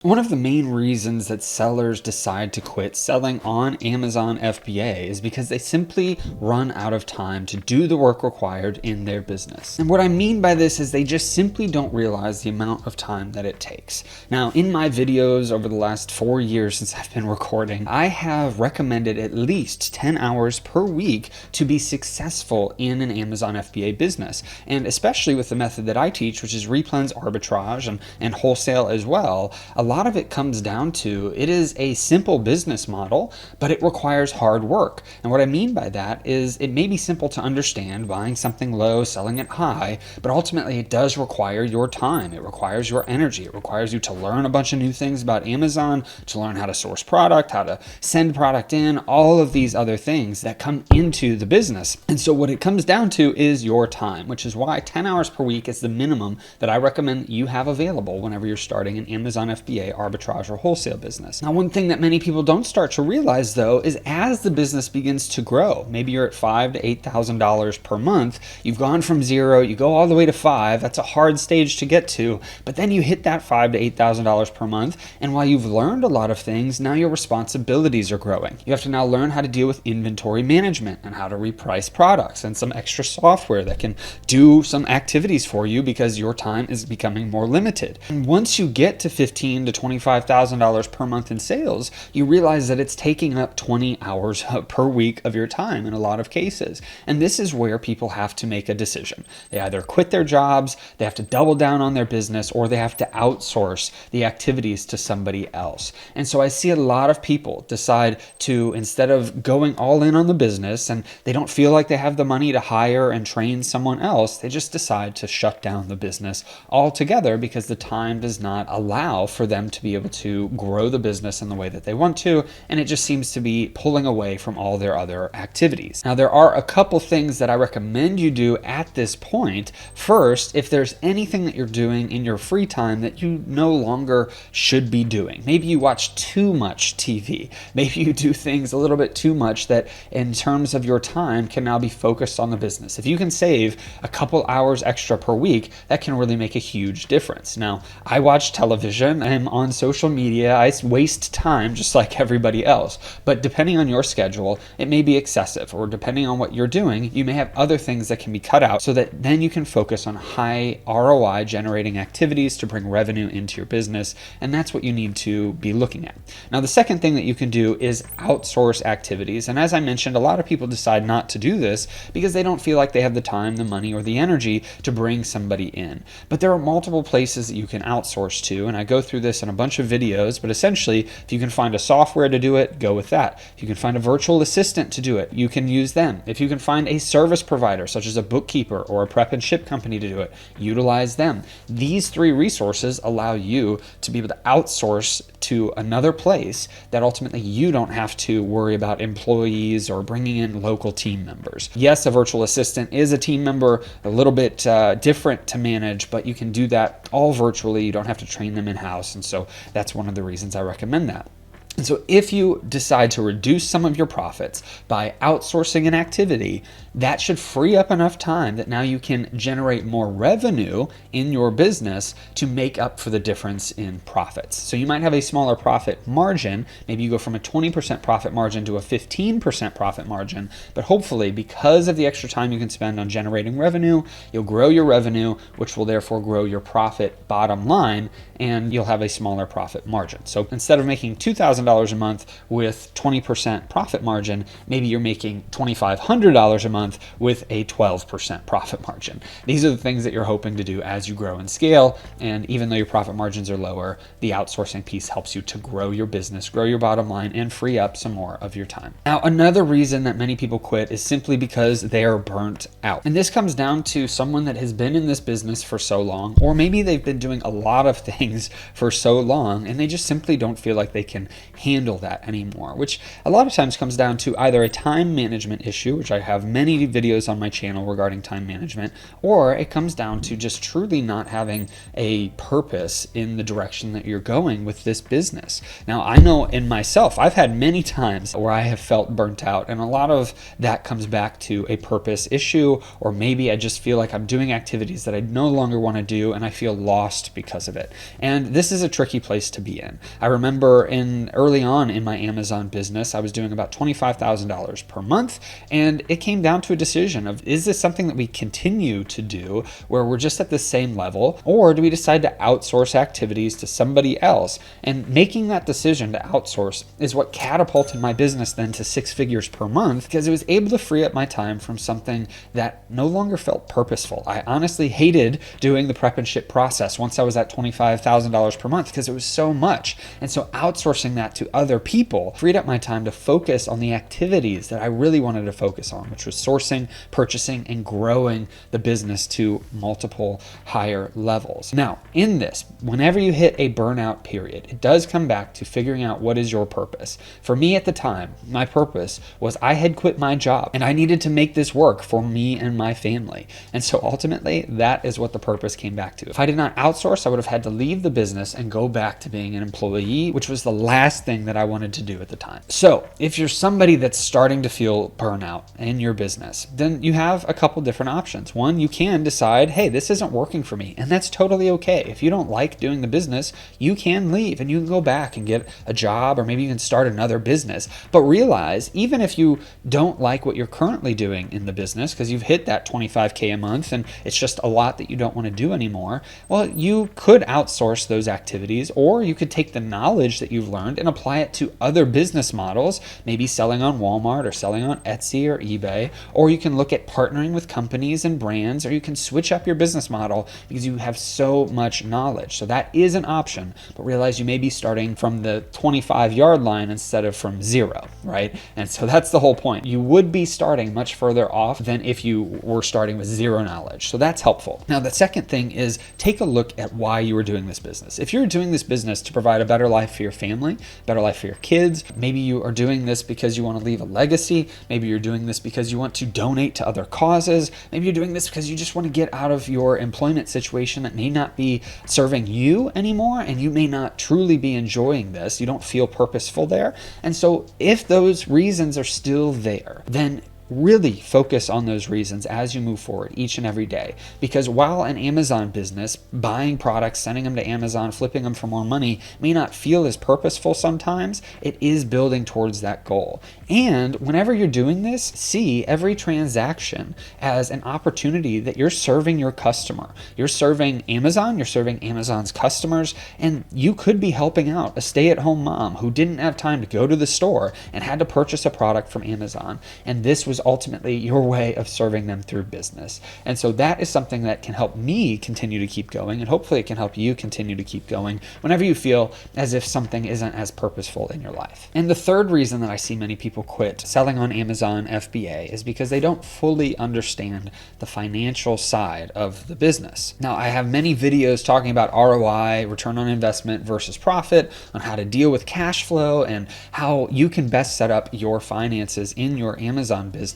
One of the main reasons that sellers decide to quit selling on Amazon FBA is because they simply run out of time to do the work required in their business. And what I mean by this is they just simply don't realize the amount of time that it takes. Now, in my videos over the last 4 years since I've been recording, I have recommended at least 10 hours per week to be successful in an Amazon FBA business. And especially with the method that I teach, which is replens, arbitrage, and wholesale as well, a lot of it comes down to it is a simple business model, but it requires hard work. And what I mean by that is it may be simple to understand, buying something low, selling it high, but ultimately it does require your time. It requires your energy. It requires you to learn a bunch of new things about Amazon, to learn how to source product, how to send product in, all of these other things that come into the business. And so what it comes down to is your time, which is why 10 hours per week is the minimum that I recommend you have available whenever you're starting an Amazon FBA arbitrage or wholesale business. Now, one thing that many people don't start to realize though is as the business begins to grow, maybe you're at $5,000 to $8,000 per month, you've gone from zero, you go all the way to 5, that's a hard stage to get to, but then you hit that $5,000 to $8,000 per month, and while you've learned a lot of things, now your responsibilities are growing. You have to now learn how to deal with inventory management and how to reprice products and some extra software that can do some activities for you because your time is becoming more limited. And once you get to $15,000 to $25,000 per month in sales, you realize that it's taking up 20 hours per week of your time in a lot of cases. And this is where people have to make a decision. They either quit their jobs, they have to double down on their business, or they have to outsource the activities to somebody else. And so I see a lot of people decide to, instead of going all in on the business and they don't feel like they have the money to hire and train someone else, they just decide to shut down the business altogether because the time does not allow for them to be able to grow the business in the way that they want to, and it just seems to be pulling away from all their other activities. Now, there are a couple things that I recommend you do at this point. First, if there's anything that you're doing in your free time that you no longer should be doing, maybe you watch too much TV, maybe you do things a little bit too much that in terms of your time can now be focused on the business. If you can save a couple hours extra per week, that can really make a huge difference. Now, I watch television, I'm on social media, I waste time just like everybody else. But depending on your schedule, it may be excessive, or depending on what you're doing, you may have other things that can be cut out so that then you can focus on high ROI generating activities to bring revenue into your business. And that's what you need to be looking at. Now, the second thing that you can do is outsource activities. And as I mentioned, a lot of people decide not to do this because they don't feel like they have the time, the money, or the energy to bring somebody in. But there are multiple places that you can outsource to, and I go through this in a bunch of videos, but essentially, if you can find a software to do it, go with that. If you can find a virtual assistant to do it, you can use them. If you can find a service provider, such as a bookkeeper or a prep and ship company to do it, utilize them. These three resources allow you to be able to outsource to another place that ultimately you don't have to worry about employees or bringing in local team members. Yes, a virtual assistant is a team member, a little bit different to manage, but you can do that all virtually. You don't have to train them in-house. And so that's one of the reasons I recommend that. And so if you decide to reduce some of your profits by outsourcing an activity, that should free up enough time that now you can generate more revenue in your business to make up for the difference in profits. So you might have a smaller profit margin. Maybe you go from a 20% profit margin to a 15% profit margin, but hopefully because of the extra time you can spend on generating revenue, you'll grow your revenue, which will therefore grow your profit bottom line, and you'll have a smaller profit margin. So instead of making $2,000 a month with 20% profit margin, maybe you're making $2,500 a month with a 12% profit margin. These are the things that you're hoping to do as you grow and scale. And even though your profit margins are lower, the outsourcing piece helps you to grow your business, grow your bottom line, and free up some more of your time. Now, another reason that many people quit is simply because they are burnt out. And this comes down to someone that has been in this business for so long, or maybe they've been doing a lot of things for so long, and they just simply don't feel like they can handle that anymore, which a lot of times comes down to either a time management issue, which I have many videos on my channel regarding time management, or it comes down to just truly not having a purpose in the direction that you're going with this business. Now, I know in myself, I've had many times where I have felt burnt out, and a lot of that comes back to a purpose issue, or maybe I just feel like I'm doing activities that I no longer want to do and I feel lost because of it. And this is a tricky place to be in. I remember early on in my Amazon business, I was doing about $25,000 per month, and it came down to a decision of, is this something that we continue to do where we're just at the same level, or do we decide to outsource activities to somebody else? And making that decision to outsource is what catapulted my business then to 6 figures per month, because it was able to free up my time from something that no longer felt purposeful. I honestly hated doing the prep and ship process once I was at $25,000 per month because it was so much. And so outsourcing that to other people freed up my time to focus on the activities that I really wanted to focus on, which was sourcing, purchasing, and growing the business to multiple higher levels. Now, in this, whenever you hit a burnout period, it does come back to figuring out what is your purpose. For me at the time, my purpose was I had quit my job and I needed to make this work for me and my family. And so ultimately, that is what the purpose came back to. If I did not outsource, I would have had to leave the business and go back to being an employee, which was the last thing that I wanted to do at the time. So if you're somebody that's starting to feel burnout in your business, then you have a couple different options. One, you can decide, hey, this isn't working for me, and that's totally okay. If you don't like doing the business, you can leave and you can go back and get a job, or maybe you can start another business. But realize, even if you don't like what you're currently doing in the business, because you've hit that $25K a month and it's just a lot that you don't want to do anymore, well, you could outsource those activities, or you could take the knowledge that you've learned and apply it to other business models, maybe selling on Walmart or selling on Etsy or eBay, or you can look at partnering with companies and brands, or you can switch up your business model because you have so much knowledge. So that is an option, but realize you may be starting from the 25-yard line instead of from zero, right? And so that's the whole point. You would be starting much further off than if you were starting with zero knowledge. So that's helpful. Now, the second thing is take a look at why you were doing this business. If you're doing this business to provide a better life for your family, better life for your kids, maybe you are doing this because you want to leave a legacy, maybe you're doing this because you want to donate to other causes, maybe you're doing this because you just want to get out of your employment situation that may not be serving you anymore, and you may not truly be enjoying this. You don't feel purposeful there. And so if those reasons are still there, then really focus on those reasons as you move forward each and every day. Because while an Amazon business, buying products, sending them to Amazon, flipping them for more money may not feel as purposeful sometimes, it is building towards that goal. And whenever you're doing this, see every transaction as an opportunity that you're serving your customer. You're serving Amazon, you're serving Amazon's customers, and you could be helping out a stay-at-home mom who didn't have time to go to the store and had to purchase a product from Amazon. And this was ultimately your way of serving them through business. And so that is something that can help me continue to keep going, and hopefully it can help you continue to keep going whenever you feel as if something isn't as purposeful in your life. And the third reason that I see many people quit selling on Amazon FBA is because they don't fully understand the financial side of the business. Now, I have many videos talking about ROI, return on investment versus profit, on how to deal with cash flow and how you can best set up your finances in your Amazon business.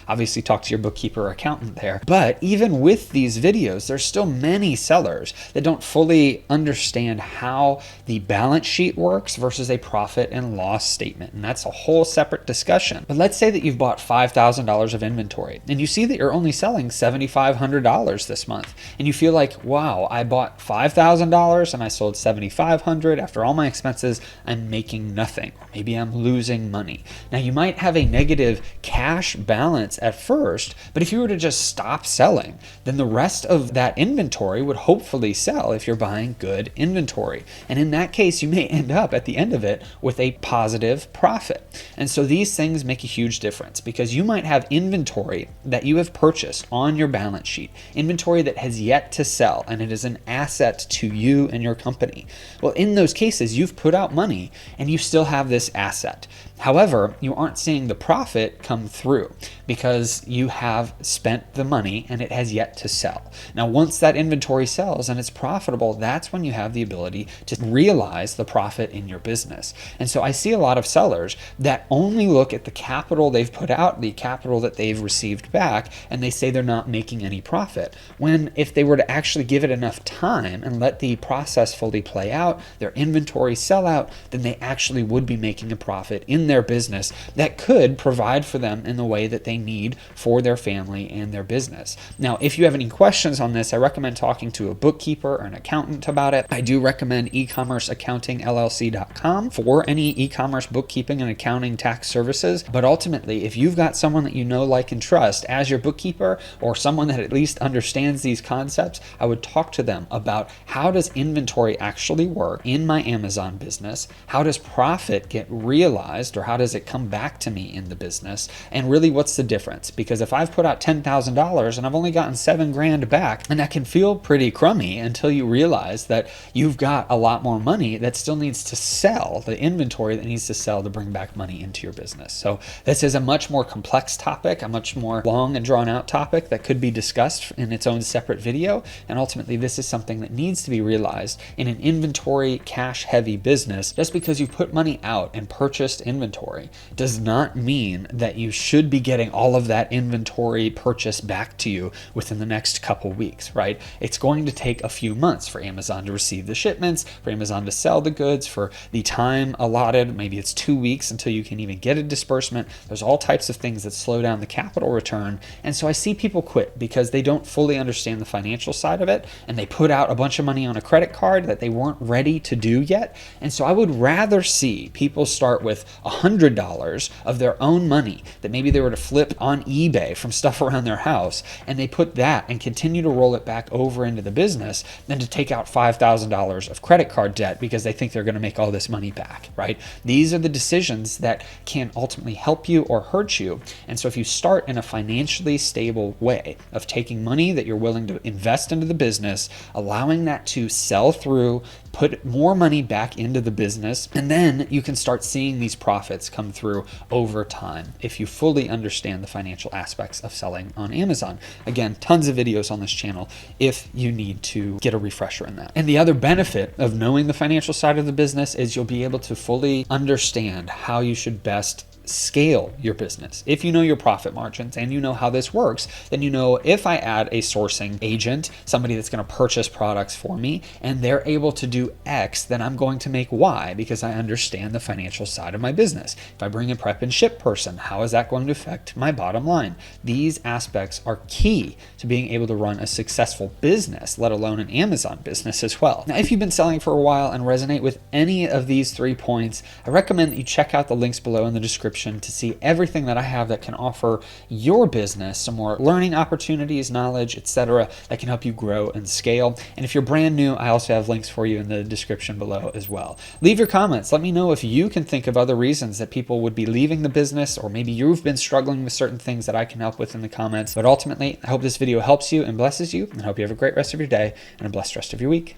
Obviously, talk to your bookkeeper or accountant there. But even with these videos, there's still many sellers that don't fully understand how the balance sheet works versus a profit and loss statement. And that's a whole separate discussion. But let's say that you've bought $5,000 of inventory and you see that you're only selling $7,500 this month. And you feel like, wow, I bought $5,000 and I sold $7,500. After all my expenses, I'm making nothing. Or maybe I'm losing money. Now, you might have a negative cash balance at first, but if you were to just stop selling, then the rest of that inventory would hopefully sell if you're buying good inventory. And in that case, you may end up at the end of it with a positive profit. And so these things make a huge difference, because you might have inventory that you have purchased on your balance sheet, inventory that has yet to sell, and it is an asset to you and your company. Well, in those cases, you've put out money and you still have this asset. However, you aren't seeing the profit come through. through because you have spent the money and it has yet to sell. Now, once that inventory sells and it's profitable, that's when you have the ability to realize the profit in your business. And so I see a lot of sellers that only look at the capital they've put out, the capital that they've received back, and they say they're not making any profit. When if they were to actually give it enough time and let the process fully play out, their inventory sell out, then they actually would be making a profit in their business that could provide for them in the way that they need for their family and their business. Now, if you have any questions on this, I recommend talking to a bookkeeper or an accountant about it. I do recommend eCommerceAccountingLLC.com for any e-commerce bookkeeping and accounting tax services. But ultimately, if you've got someone that you know, like, and trust as your bookkeeper, or someone that at least understands these concepts, I would talk to them about how does inventory actually work in my Amazon business? How does profit get realized, or how does it come back to me in the business? And really, what's the difference? Because if I've put out $10,000 and I've only gotten $7,000 back, and that can feel pretty crummy until you realize that you've got a lot more money that still needs to sell, the inventory that needs to sell to bring back money into your business. So this is a much more complex topic, a much more long and drawn out topic that could be discussed in its own separate video. And ultimately, this is something that needs to be realized in an inventory cash heavy business. Just because you put money out and purchased inventory does not mean that you should be getting all of that inventory purchase back to you within the next couple weeks, right? It's going to take a few months for Amazon to receive the shipments, for Amazon to sell the goods, for the time allotted. Maybe it's 2 weeks until you can even get a disbursement. There's all types of things that slow down the capital return. And so I see people quit because they don't fully understand the financial side of it, and they put out a bunch of money on a credit card that they weren't ready to do yet. And so I would rather see people start with $100 of their own money that maybe they were to flip on eBay from stuff around their house, and they put that and continue to roll it back over into the business than to take out $5,000 of credit card debt because they think they're going to make all this money back, right? These are the decisions that can ultimately help you or hurt you. And so if you start in a financially stable way of taking money that you're willing to invest into the business, allowing that to sell through, put more money back into the business, and then you can start seeing these profits come through over time if you fully understand the financial aspects of selling on Amazon. Again, tons of videos on this channel if you need to get a refresher in that. And the other benefit of knowing the financial side of the business is you'll be able to fully understand how you should best scale your business. If you know your profit margins and you know how this works, then you know if I add a sourcing agent, somebody that's going to purchase products for me, and they're able to do X, then I'm going to make Y because I understand the financial side of my business. If I bring a prep and ship person, how is that going to affect my bottom line? These aspects are key to being able to run a successful business, let alone an Amazon business as well. Now, if you've been selling for a while and resonate with any of these 3 points, I recommend that you check out the links below in the description to see everything that I have that can offer your business some more learning opportunities, knowledge, etc., that can help you grow and scale. And if you're brand new, I also have links for you in the description below as well. Leave your comments. Let me know if you can think of other reasons that people would be leaving the business, or maybe you've been struggling with certain things that I can help with in the comments. But ultimately, I hope this video helps you and blesses you, and I hope you have a great rest of your day and a blessed rest of your week.